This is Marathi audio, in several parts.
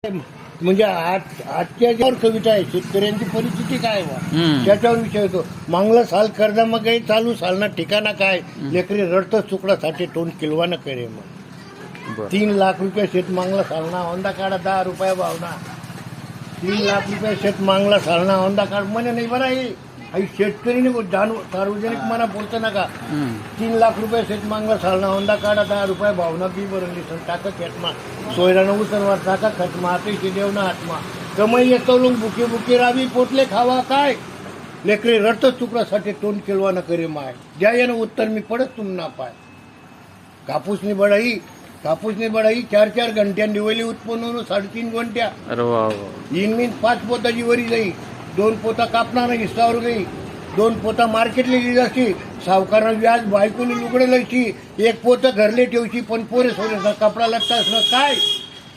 म्हणजे आजच्या ज्यावर कविता आहे शेतकऱ्यांची परिस्थिती काय व्हा त्याच्यावर विषय होतो. मागलं साल कर्ज मग काही चालू सालना ठिकाणा काय लेकरी रडतं चुकडासाठी टोन किलवानं करे मग 3 लाख रुपये शेत मागला सालना औंदा काढा 10 रुपया भावना 3 लाख रुपये शेत मागला सालना औंदा काढ म्हणे नाही बरं आई शेतकरी सार्वजनिक मना बोलतो नका 3 लाख रुपये शेत मागला सालना औंदा काढा 10 रुपये भावना बी बरं टाका खेटमा सोयरानं उसनवर टाका खटमा अतिशय देवना हातमा कमाई येतो लोक बुकी बुकी रावी पोटले खावा काय लेकरे रडतं चुकडासाठी तोंड केलवा न करे माय ज्या यानं उत्तर मी पडत तुम ना पाय कापूसनी बढाई 4-4 घंट्या दिवली उत्पन्न 3.5 घंट्या इनमीन 5 पोताची वरी जाई 2 पोता कापणार हिस्सावर गई 2 पोता मार्केटला गेली जाशी सावकारानं व्याज बायकोनी लुगडे लयची 1 पोतं घरले ठेवशी पण पोरे सोरे कपडा लट्टा असणं काय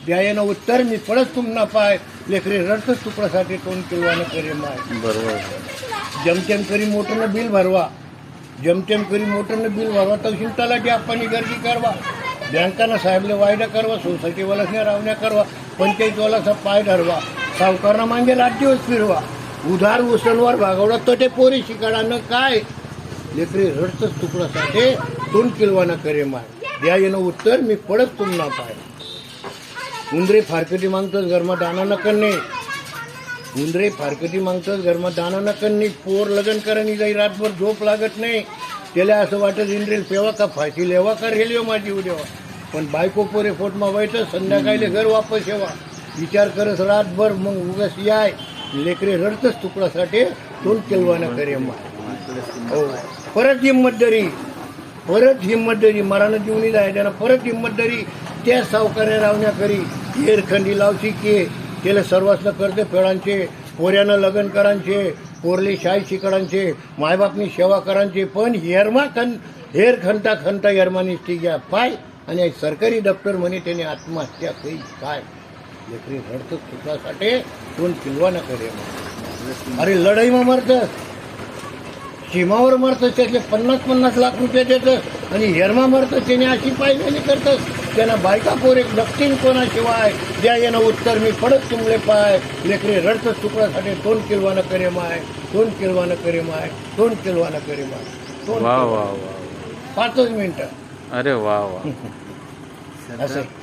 द्यायनं उत्तर मी पडत तुम ना पाय लेकरे रडतच तुकडासाठी तोंड केलवानं करे माय बरोबर जमतेम करी मोटरनं बिल भरवा तहसील तलाठी आपण गर्दी करवा बँकांना साहेबले वायदा करवा सोसायटीवाला रावण्या करवा पंचायतवालाचा पाय धरवा सावकारांना मागे 8 दिवस फिरवा उधार उसनवर भागवला तर ते पोरी शिकाडानं काय लेकरे रडतच तुकडासाठी तोंड किलवाना करे माय द्या येणं उत्तर मी पडत तुमना पाय उंदरे फारकटी मागतोच घरमा दाना न करणे पोर लगन करणी जाई रातभर झोप लागत नाही त्याला असं वाटत इंद्रेल पेवा का फाशी लेवा का रेल्वे माझी उद्यावा पण बायको पोरे फोटमा वाईट संध्याकाळी घर वापस येवा विचार करत रातभर मग उगाच याय लेकरे रडतच तुकडासाठी तोंड केलवाना करे माय हो परत हिंमत दरी मरानं जीवनी जाय त्यांना परत हिंमत दरी त्या सावकार्या रावण्या करी हेरखंडी लावशी के त्याला सर्वांना करते फेडांचे पोऱ्यानं लग्न करांचे पोरले शाही शिकडांचे मायबापनी सेवा करांचे पण हेर खंता हेरमानी घ्या पाय आणि सरकारी दप्तर म्हणे त्याने आत्महत्या करी काय लेकरी रडतं चुकासाठी कोण किलवा न करे अरे लढाईमा मरतं सीमावर मरतं त्यातले 50-50 लाख रुपये देतं आणि हेरमा मरतं त्याने अशी पायगणी करतं त्यांना बायका पोरे दक्षिण कोणाशिवाय द्या येणं उत्तर मी पडत तुमले पाय लेकरे रडतं चुकडासाठी तोंड किलवानं करे माय 5 मिनिटं अरे वा असं